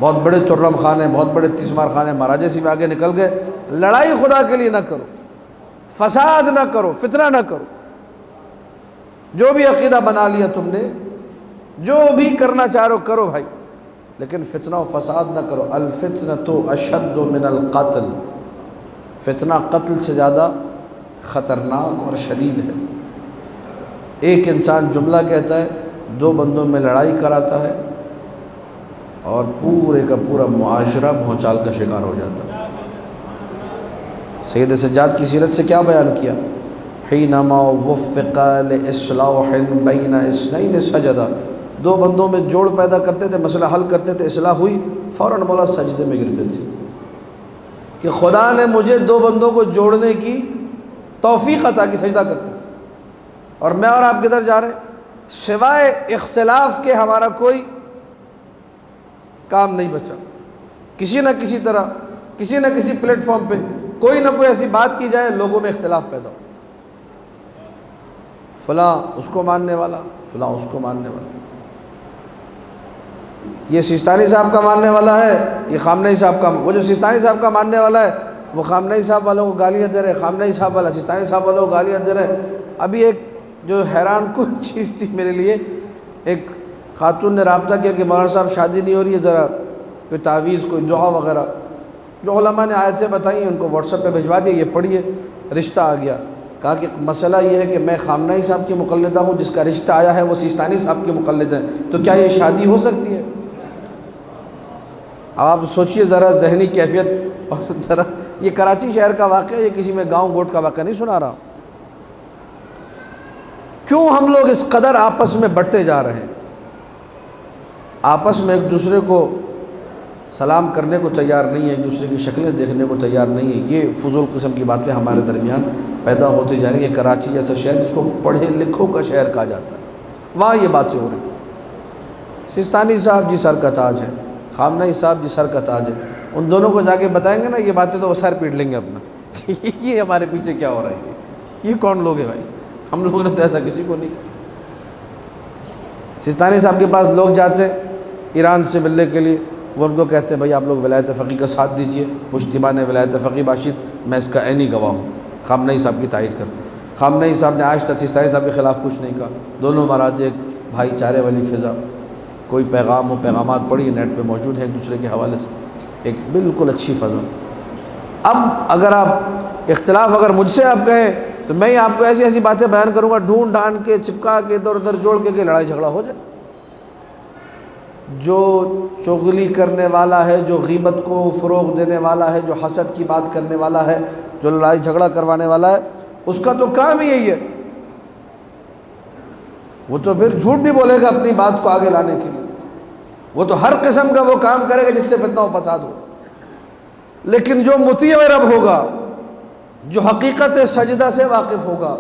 Speaker 2: بہت بڑے ترم خان ہیں، بہت بڑے تیسمار خان ہیں، مہاراجے سے بھی آگے نکل گئے، لڑائی خدا کے لیے نہ کرو، فساد نہ کرو، فتنہ نہ کرو، جو بھی عقیدہ بنا لیا تم نے، جو بھی کرنا چاہ رہو کرو بھائی، لیکن فتنہ و فساد نہ کرو۔ الفتنۃ اشد من القتل، فتنہ قتل سے زیادہ خطرناک اور شدید ہے۔ ایک انسان جملہ کہتا ہے، 2 بندوں میں لڑائی کراتا ہے، اور پورے کا پورا معاشرہ بھونچال کا شکار ہو جاتا ہے۔ سید سجاد کی سیرت سے کیا بیان کیا؟ حینما وفق لاصلاح بین اثنین سجدہ، 2 بندوں میں جوڑ پیدا کرتے تھے، مسئلہ حل کرتے تھے، اصلاح ہوئی، فوراً مولا سجدے میں گرتے تھے کہ خدا نے مجھے 2 بندوں کو جوڑنے کی توفیق عطا کی، سجدہ کرتے تھے، اور میں اور آپ کدھر جا رہے ہیں؟ سوائے اختلاف کے ہمارا کوئی کام نہیں بچا، کسی نہ کسی طرح، کسی نہ کسی پلیٹ فارم پہ کوئی نہ کوئی ایسی بات کی جائے لوگوں میں اختلاف پیدا ہو، فلاں اس کو ماننے والا، فلاں اس کو ماننے والا، یہ سیستانی صاحب کا ماننے والا ہے، یہ خامنئی صاحب کا، وہ جو سیستانی صاحب کا ماننے والا ہے وہ خامنئی صاحب والوں کو گالیاں دے رہے، خامنئی صاحب والا سیستانی صاحب والوں کو گالیاں دے رہے۔ ابھی ایک جو حیران کن چیز تھی میرے لیے، ایک خاتون نے رابطہ کیا کہ مولانا صاحب شادی نہیں ہو رہی ہے، ذرا کوئی تعویذ، کوئی دعا وغیرہ، جو علماء نے آیتیں بتائی ان کو واٹس ایپ پہ بھجوا دیا، یہ پڑھیے، رشتہ آ گیا۔ کہا کہ مسئلہ یہ ہے کہ میں خامنئی صاحب کی مقلدہ ہوں، جس کا رشتہ آیا ہے وہ سیستانی صاحب کی مقلد ہیں، تو کیا یہ شادی ہو سکتی ہے؟ اب آپ سوچئے ذرا ذہنی کیفیت، اور ذرا یہ کراچی شہر کا واقعہ، یہ کسی میں گاؤں گوٹ کا واقعہ نہیں سنا رہا۔ کیوں ہم لوگ اس قدر آپس میں بٹتے جا رہے ہیں، آپس میں ایک دوسرے کو سلام کرنے کو تیار نہیں ہے، ایک دوسرے کی شکلیں دیکھنے کو تیار نہیں ہے، یہ فضول قسم کی باتیں ہمارے درمیان پیدا ہوتی جا رہی ہیں۔ کراچی جیسا شہر جس کو پڑھے لکھوں کا شہر کہا جاتا ہے، وہاں یہ باتیں ہو رہی ہیں۔ سیستانی صاحب جی سر کا تاج ہے، خامنئی صاحب جی سر کا تاج ہے، ان دونوں کو جا کے بتائیں گے نا یہ باتیں تو وہ سر پیٹ لیں گے اپنا یہ ہمارے پیچھے کیا ہو رہا ہے، یہ کون لوگ ہیں بھائی؟ ہم لوگوں نے تو ایسا کسی کو نہیں کہا۔ سیستانی صاحب کے پاس لوگ جاتے ہیں ایران سے ملنے کے لیے، وہ ان کو کہتے ہیں بھائی آپ لوگ ولایت فقیہ کا ساتھ دیجئے، پشتیبان ولایت فقیہ باشد، میں اس کا عینی گواہ ہوں، خامنئی صاحب کی تائید کرتے ہیں۔ خامنئی صاحب نے آج تک سیستانی صاحب کے خلاف کچھ نہیں کہا، دونوں مہاراج ایک بھائی چارے والی فضا، کوئی پیغام ہو، پیغامات پڑھی نیٹ پہ موجود ہیں ایک دوسرے کے حوالے سے، ایک بالکل اچھی فضا۔ اب اگر آپ اختلاف اگر مجھ سے آپ کہیں تو میں آپ کو ایسی ایسی باتیں بیان کروں گا، ڈھونڈ ڈھانڈ کے، چپکا کے، ادھر ادھر جوڑ کے کہ لڑائی جھگڑا ہو جائے۔ جو چغلی کرنے والا ہے، جو غیبت کو فروغ دینے والا ہے، جو حسد کی بات کرنے والا ہے، جو لڑائی جھگڑا کروانے والا ہے، اس کا تو کام ہی یہی ہے، وہ تو پھر جھوٹ بھی بولے گا اپنی بات کو آگے لانے کے لیے، وہ تو ہر قسم کا وہ کام کرے گا جس سے فتنہ و فساد ہو۔ لیکن جو مطیع رب ہوگا، جو حقیقت سجدہ سے واقف ہوگا،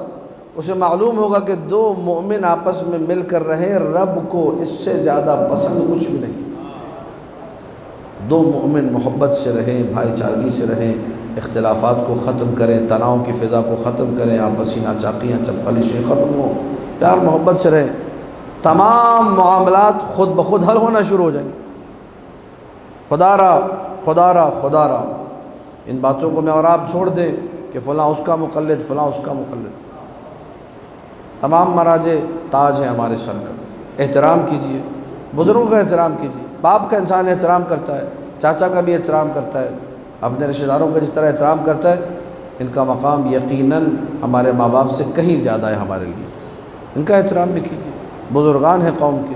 Speaker 2: اسے معلوم ہوگا کہ 2 مومن آپس میں مل کر رہیں، رب کو اس سے زیادہ پسند کچھ بھی نہیں۔ 2 مومن محبت سے رہیں، بھائی چارگی سے رہیں، اختلافات کو ختم کریں، تناؤ کی فضا کو ختم کریں، آپسی ناچاقیاں چپقلشیں ختم ہوں، پیار محبت سے رہیں، تمام معاملات خود بخود حل ہونا شروع ہو جائیں گے۔ خدا را خدا را خدا را، ان باتوں کو میں اور آپ چھوڑ دیں کہ فلاں اس کا مقلد، فلاں اس کا مقلد۔ تمام مراجع تاج ہیں ہمارے سر کا، احترام کیجیے، بزرگوں کا احترام کیجیے، باپ کا انسان احترام کرتا ہے، چاچا کا بھی احترام کرتا ہے، اپنے رشتہ داروں کا جس طرح احترام کرتا ہے، ان کا مقام یقیناً ہمارے ماں باپ سے کہیں زیادہ ہے ہمارے لیے۔ ان کا احترام بھی کیجیے، بزرگان ہیں قوم کے،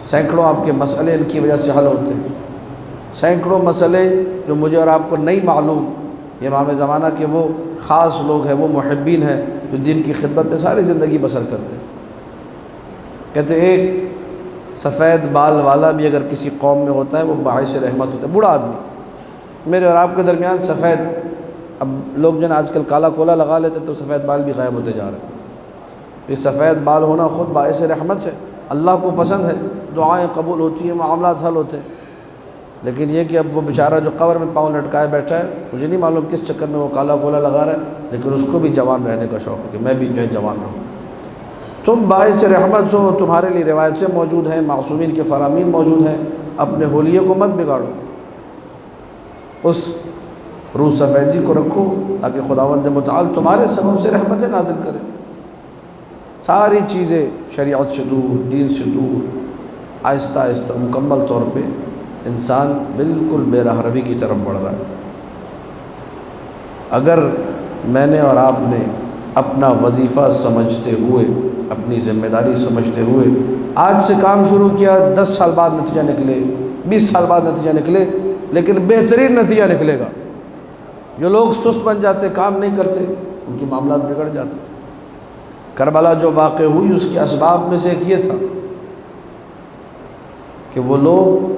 Speaker 2: سینکڑوں آپ کے مسئلے ان کی وجہ سے حل ہوتے ہیں، سینکڑوں مسئلے جو مجھے اور آپ کو نہیں معلوم، امام زمانہ کے وہ خاص لوگ ہیں، وہ محبین ہیں جو دین کی خدمت میں ساری زندگی بسر کرتے ہیں۔ کہتے ہیں ایک سفید بال والا بھی اگر کسی قوم میں ہوتا ہے وہ باعث رحمت ہوتا ہے، بوڑھا آدمی۔ میرے اور آپ کے درمیان سفید، اب لوگ جو نا آج کل کالا کولا لگا لیتے تو سفید بال بھی غائب ہوتے جا رہے ہیں۔ یہ سفید بال ہونا خود باعث رحمت ہے، اللہ کو پسند ہے، دعائیں قبول ہوتی ہیں، معاملات حل ہوتے ہیں۔ لیکن یہ کہ اب وہ بیچارہ جو قبر میں پاؤں لٹکائے بیٹھا ہے، مجھے نہیں معلوم کس چکر میں وہ کالا کولا لگا رہا ہے، لیکن اس کو بھی جوان رہنے کا شوق ہے کہ میں بھی جو ہے جوان رہوں۔ تم باعث رحمت ہو، تمہارے لیے روایتیں موجود ہیں، معصومین کے فرامین موجود ہیں، اپنے حلیے کو مت بگاڑو، اس روح سفیدی کو رکھو تاکہ خداوند متعال تمہارے سبب سے رحمتیں نازل کرے۔ ساری چیزیں شریعت سے دور، دین سے دور، آہستہ آہستہ مکمل طور پہ انسان بالکل بے راہ روی کی طرف بڑھ رہا ہے۔ اگر میں نے اور آپ نے اپنا وظیفہ سمجھتے ہوئے، اپنی ذمہ داری سمجھتے ہوئے آج سے کام شروع کیا، 10 سال بعد نتیجہ نکلے، 20 سال بعد نتیجہ نکلے، لیکن بہترین نتیجہ نکلے گا۔ جو لوگ سست بن جاتے، کام نہیں کرتے، ان کے معاملات بگڑ جاتے۔ کربلا جو واقع ہوئی اس کے اسباب میں سے ایک یہ تھا کہ وہ لوگ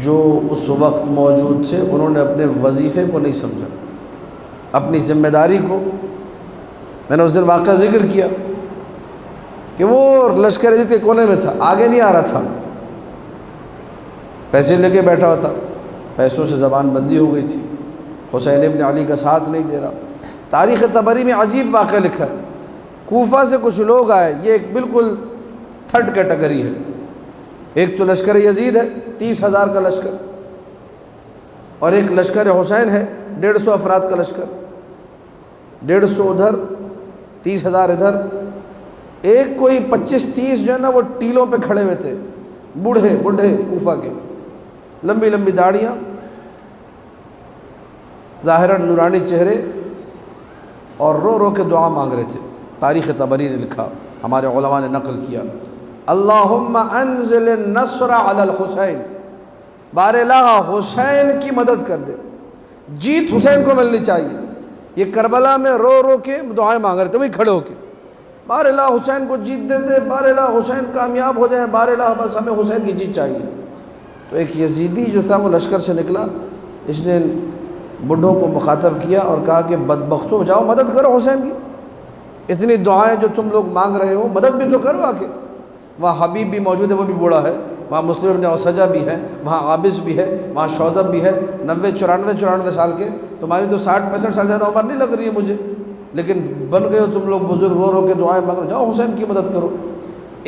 Speaker 2: جو اس وقت موجود تھے انہوں نے اپنے وظیفے کو نہیں سمجھا، اپنی ذمہ داری کو۔ میں نے اس دن واقعہ ذکر کیا کہ وہ لشکر یزید کے کونے میں تھا، آگے نہیں آ رہا تھا، پیسے لے کے بیٹھا ہوا تھا، پیسوں سے زبان بندی ہو گئی تھی، حسین ابن علی کا ساتھ نہیں دے رہا۔ تاریخ طبری میں عجیب واقعہ لکھا ہے، کوفہ سے کچھ لوگ آئے، یہ ایک بالکل تھرڈ کیٹیگری ہے، ایک تو لشکر یزید ہے 30,000 کا لشکر، اور ایک لشکر حسین ہے 150 افراد کا لشکر، 150 ادھر 30,000 ادھر۔ ایک کوئی 25-30 جو ہے نا وہ ٹیلوں پہ کھڑے ہوئے تھے، بوڑھے کوفہ کے، لمبی لمبی داڑیاں، ظاہراً نورانی چہرے، اور رو رو کے دعا مانگ رہے تھے۔ تاریخ طبری نے لکھا، ہمارے علماء نے نقل کیا، اللہم انزل النصر علی الحسین، بار الہ حسین کی مدد کر دے، جیت حسین کو ملنی چاہیے۔ یہ کربلا میں رو رو کے دعائیں مانگ رہے تھے، وہی کھڑے ہو کے، بار الہ حسین کو جیت دے دے، بار الہ حسین کامیاب ہو جائے، بار الہ بس ہمیں حسین کی جیت چاہیے۔ تو ایک یزیدی جو تھا وہ لشکر سے نکلا، اس نے بڈھوں کو مخاطب کیا اور کہا کہ بدبختو، جاؤ مدد کرو حسین کی، اتنی دعائیں جو تم لوگ مانگ رہے ہو، مدد بھی تو کرو آ کے۔ وہاں حبیب بھی موجود ہے، وہ بھی بوڑھا ہے، وہاں مسلم ابن اوسجہ بھی ہے، وہاں عابس بھی ہے، وہاں شوذب بھی ہے، 90-94 سال کے، تمہاری تو 60-65 سال زیادہ عمر نہیں لگ رہی ہے مجھے، لیکن بن گئے ہو تم لوگ بزرگ، رو رو کے دعائیں مانگ رہے ہو، جاؤ حسین کی مدد کرو۔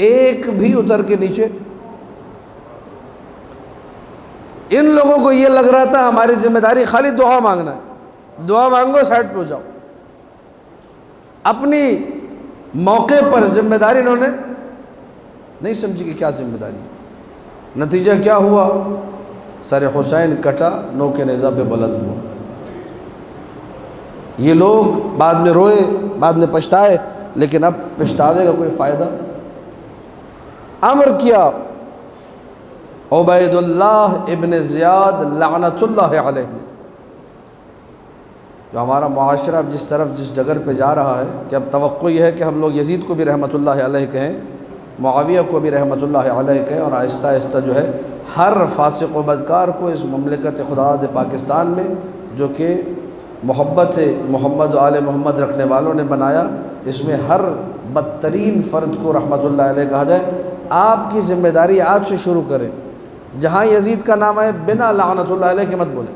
Speaker 2: ایک بھی اتر کے نیچے، ان لوگوں کو یہ لگ رہا تھا ہماری ذمہ داری خالی دعا مانگنا ہے، دعا مانگو سائڈ پہ ہو جاؤ۔ اپنی موقع پر ذمہ داری انہوں نے نہیں سمجھی کہ کیا ذمہ داری ہے۔ نتیجہ کیا ہوا؟ سر حسین کٹا، نوک نیزہ پہ بلند ہوا۔ یہ لوگ بعد میں روئے، بعد میں پچھتائے، لیکن اب پچھتاوے کا کوئی فائدہ۔ امر کیا عبید اللہ ابن زیاد لعنت اللہ علیہ، جو ہمارا معاشرہ اب جس طرف جس ڈگر پہ جا رہا ہے کہ اب توقع یہ ہے کہ ہم لوگ یزید کو بھی رحمت اللہ علیہ کہیں، معاویہ کو بھی رحمت اللہ علیہ کہیں، اور آہستہ آہستہ جو ہے ہر فاسق و بدکار کو اس مملکت خدا پاکستان میں، جو کہ محبت محمد و آل محمد رکھنے والوں نے بنایا، اس میں ہر بدترین فرد کو رحمت اللہ علیہ کہا جائے۔ آپ کی ذمہ داری آج سے شروع کریں، جہاں یزید کا نام ہے بنا لعنت اللہ علیہ کے مت بولیں،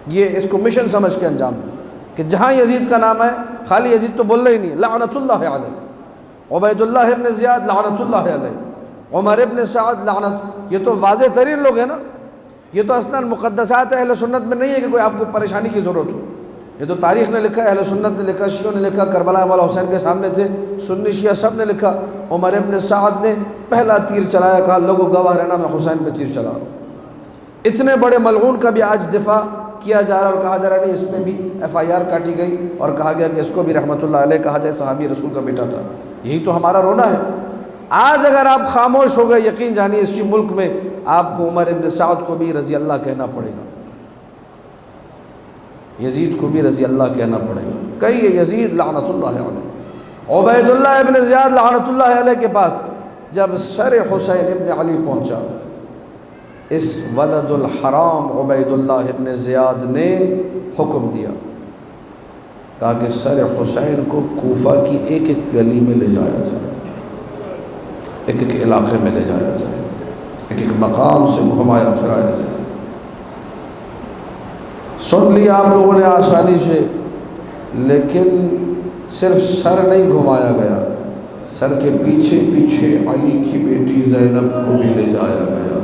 Speaker 2: یہ اس کو مشن سمجھ کے انجام دیں کہ جہاں یزید کا نام ہے خالی یزید تو بولنا ہی نہیں، لعنت اللہ علیہ، عبید اللہ ابن زیاد لعنت اللہ علیہ، عمر ابن سعد لعنت، یہ تو واضح ترین لوگ ہیں نا، یہ تو اصلاً مقدسات اہل سنت میں نہیں ہے کہ کوئی آپ کو پریشانی کی ضرورت ہو، یہ تو تاریخ نے لکھا، اہل سنت نے لکھا، شیعوں نے لکھا، کربلا مولا حسین کے سامنے تھے، سنی شیعہ سب نے لکھا۔ عمر ابن سعد نے پہلا تیر چلایا، کہا لوگوں گواہ رہنا میں حسین پہ تیر چلا رہا ہوں۔ اتنے بڑے ملعون کا بھی آج دفاع کیا جا رہا اور کہا جا رہا نہیں، اس میں بھی FIR کاٹی گئی اور کہا گیا کہ اس کو بھی رحمۃ اللہ علیہ کہا جائے، صحابی رسول کا بیٹا تھا۔ یہی تو ہمارا رونا ہے۔ آج اگر آپ خاموش ہو گئے، یقین جانیے اسی ملک میں آپ کو عمر ابن سعد کو بھی رضی اللہ کہنا پڑے گا، یزید کو بھی رضی اللہ کہنا پڑے گا۔ کئی یزید لعنت اللہ علیہ، عبید اللہ ابن زیاد لعنت اللہ علیہ کے پاس جب سر حسین ابن علی پہنچا، اس ولد الحرام عبید اللہ ابن زیاد نے حکم دیا، کہا کہ سر حسین کو کوفہ کی ایک ایک گلی میں لے جایا جائے، ایک ایک علاقے میں لے جایا جائے، ایک ایک مقام سے گھمایا پھرایا جائے۔ سن لیا آپ لوگوں نے آسانی سے، لیکن صرف سر نہیں گھمایا گیا، سر کے پیچھے پیچھے علی کی بیٹی زینب کو بھی لے جایا گیا۔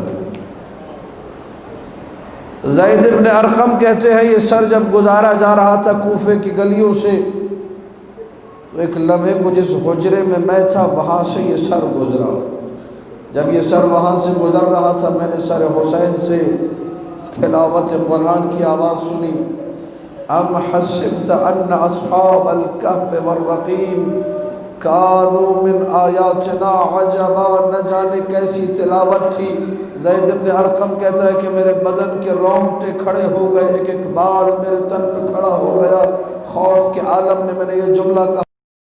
Speaker 2: زید ابن ارقم کہتے ہیں یہ سر جب گزارا جا رہا تھا کوفے کی گلیوں سے، تو ایک لمحے کو جس حجرے میں میں تھا وہاں سے یہ سر گزرا۔ جب یہ سر وہاں سے گزر رہا تھا، میں نے سر حسین سے تلاوت قرآن کی آواز سنی، ام حسبت ان اصحاب الکہف والرقیم کانوا من آیاتنا عجبا، نہ جانے کیسی تلاوت تھی۔ زید ابن ارقم کہتا ہے کہ میرے بدن کے رونگٹے کھڑے ہو گئے، ایک ایک بال میرے تن پہ کھڑا ہو گیا، خوف کے عالم میں نے یہ جملہ کہا،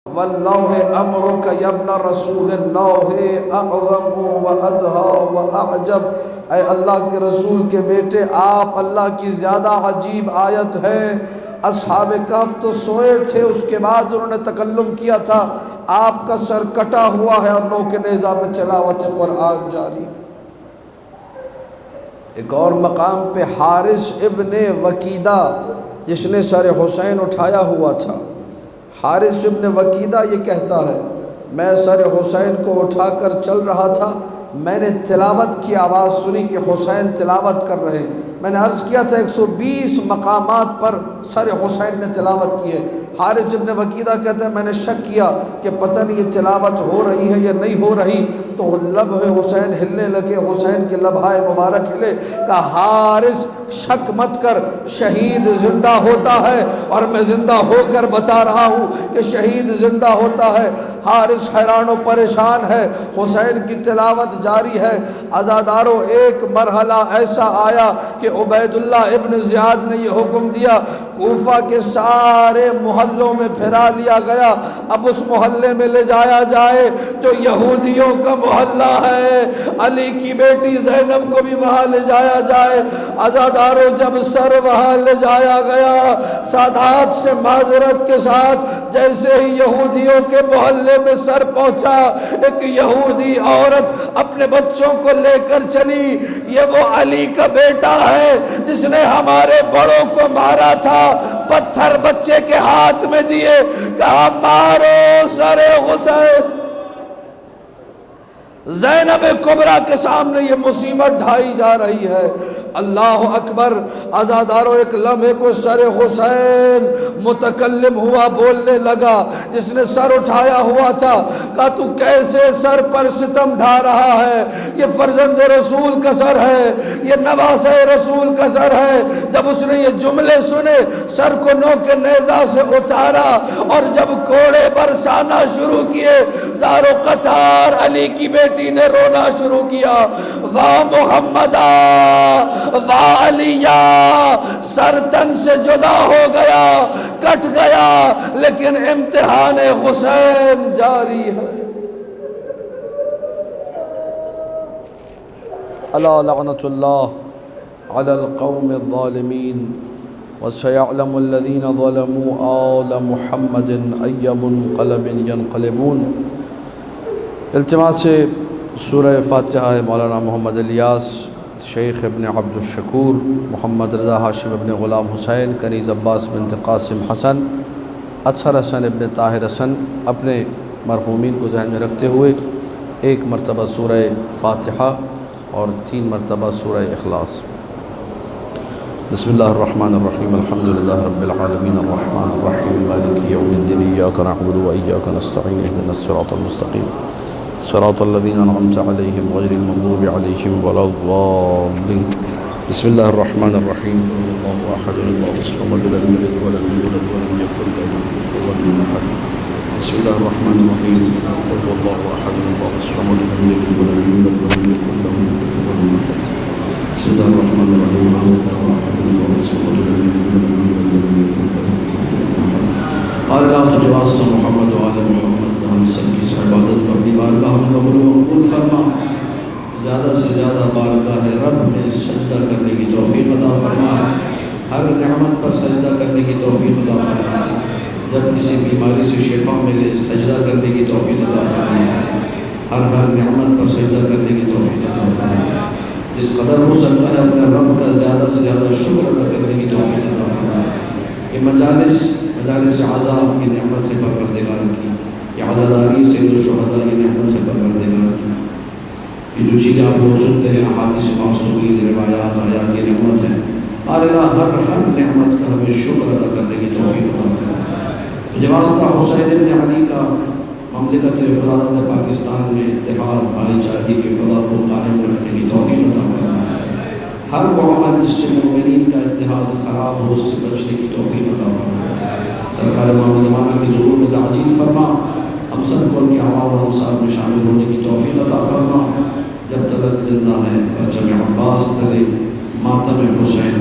Speaker 2: واللوح امرک یا ابن رسول اللہ اعظم وادہا واعجب، اے اللہ کے رسول کے بیٹے، آپ اللہ کی زیادہ عجیب آیت ہیں۔ اصحاب کہف تو سوئے تھے، اس کے بعد انہوں نے تکلم کیا تھا، آپ کا سر کٹا ہوا ہے اور نوک نیزہ پہ تلاوت قرآن جاری۔ ایک اور مقام پہ حارث ابن وکیدہ جس نے سر حسین اٹھایا ہوا تھا، حارث ابن وکیدہ یہ کہتا ہے میں سر حسین کو اٹھا کر چل رہا تھا، میں نے تلاوت کی آواز سنی کہ حسین تلاوت کر رہے، میں نے عرض کیا تھا 120 مقامات پر سر حسین نے تلاوت کی ہے۔ حارث ابن وکیدہ کہتے ہیں میں نے شک کیا کہ پتہ نہیں یہ تلاوت ہو رہی ہے یا نہیں ہو رہی، تو لب حسین ہلنے لگے، حسین کے لبھائے مبارک ہلے، کہا حارث شک مت کر، شہید زندہ ہوتا ہے اور میں زندہ ہو کر بتا رہا ہوں کہ شہید زندہ ہوتا ہے۔ حارث حیران و پریشان ہے، حسین کی تلاوت جاری ہے۔ عزادارو ایک مرحلہ ایسا آیا کہ عبید اللہ ابن زیاد نے یہ حکم دیا، کوفہ کے سارے محلوں میں پھرا لیا گیا، اب اس محلے میں لے جایا جائے جو یہودیوں کا محلہ ہے، علی کی بیٹی زینب کو بھی وہاں لے جایا جائے۔ عزادارو جب سر وہاں لے جایا گیا، سادات سے معذرت کے ساتھ جیسے ہی یہودیوں کے محلے میں سر پہنچا، ایک یہودی عورت اپنے بچوں کو لے کر چلی، یہ وہ علی کا بیٹا ہے جس نے ہمارے بڑوں کو مارا تھا، پتھر بچے کے ہاتھ میں دیے، کہا مارو سر حسین۔ زینب کبریٰ کے سامنے یہ مصیبت ڈھائی جا رہی ہے، اللہ اکبر۔ عزادارو ایک لمحے کو سر حسین متکلم ہوا، بولنے لگا، جس نے سر اٹھایا ہوا تھا، کہا تو کیسے سر پر ستم ڈھا رہا ہے، یہ فرزند رسول کا سر ہے، یہ نواسہ رسول کا سر ہے۔ جب اس نے یہ جملے سنے، سر کو نوک نیزہ سے اتارا اور جب کوڑے برسانا شروع کیے، زارو قطار علی کی بیٹی نے رونا شروع کیا، واہ محمدہ واہ علیہ، سر تن سے جدا ہو گیا، کٹ گیا، لیکن امتحان حسین جاری ہے۔ الا لعنت اللہ علی القوم الظالمین وسيعلم الذين ظلموا آل محمد أي منقلب ينقلبون۔ التماس سے سورہ فاتحہ مولانا محمد الیاس، شیخ ابن عبد الشکور، محمد رضا ہاشم ابن غلام حسین، کنیز عباس بنت قاسم حسن، اطہر حسن ابن طاہر حسن، اپنے مرحومین کو ذہن میں رکھتے ہوئے ایک مرتبہ سورہ فاتحہ اور 3 مرتبہ سورہ اخلاص۔ بسم اللہ الرحمن الرحیم، الحمدللہ رب العالمین، الرحمن الرحیم، مالک یوم الدین، ایاک نعبد و ایاک نستعین، اهدنا الصراط المستقیم، صراط الذین انعمت علیہم غیر المغضوب علیہم ولا الضالین۔ بسم الله الرحمن الرحيم الله أحد الله الصمد لم يلد ولم يولد ولم يكن له كفوا أحد بسم الله الرحمن الرحيم قل هو الله أحد الله الصمد لم يلد ولم يولد ولم يكن له كفوا أحد بسم الله الرحمن الرحيم الله أحد الله الصمد لم يلد ولم يولد ولم يكن له كفوا أحد بارگاہ مجواز محمد و آل محمد ہم سب کی عبادت پر اپنی بارگاہ میں قبول و مقبول فرما زیادہ سے زیادہ بارگاہ رب میں سجدہ کرنے کی توفیق عطا فرما ہر نعمت پر سجدہ کرنے کی توفیق عطا فرما جب کسی بیماری سے شفا ملے سجدہ کرنے کی توفیق عطا فرما ہر نعمت پر سجدہ کرنے کی توفیق عطا فرما جس قدر ہو سکتا ہے اپنے رب کا زیادہ سے زیادہ شکر ادا کرنے کی توفیق عطا فرما یہ مجالس عذاب کی نعمت سے پروردگار کی یہ عزاداری سے شہداء کی نعمت سے پروردگار کی یہ جو چیزیں آپ لوگ سنتے ہیں احادیث معصومین روایات آیات یہ نعمت ہے اور ہر نعمت کا ہمیں شکر ادا کرنے کی توفیق عطا فرما تو جواز کا حسین بن علی کا مملکت خلافت پاکستان میں اتحاد بھائی چارگی کے فضا کو قائم رکھنے کی توفیق عطا فرما ہر وہ عمل جس سے مومنین کا اتحاد خراب ہو اس سے بچنے کی توفیق عطا فرما سرکار امام زمانہ کی ظہور میں تعجیل فرما ہم سب کو ان کے عوام و انصار میں شامل ہونے کی توفیق عطا فرما جب تلک زندہ ہے پرچم عباس تلے ماتم حسین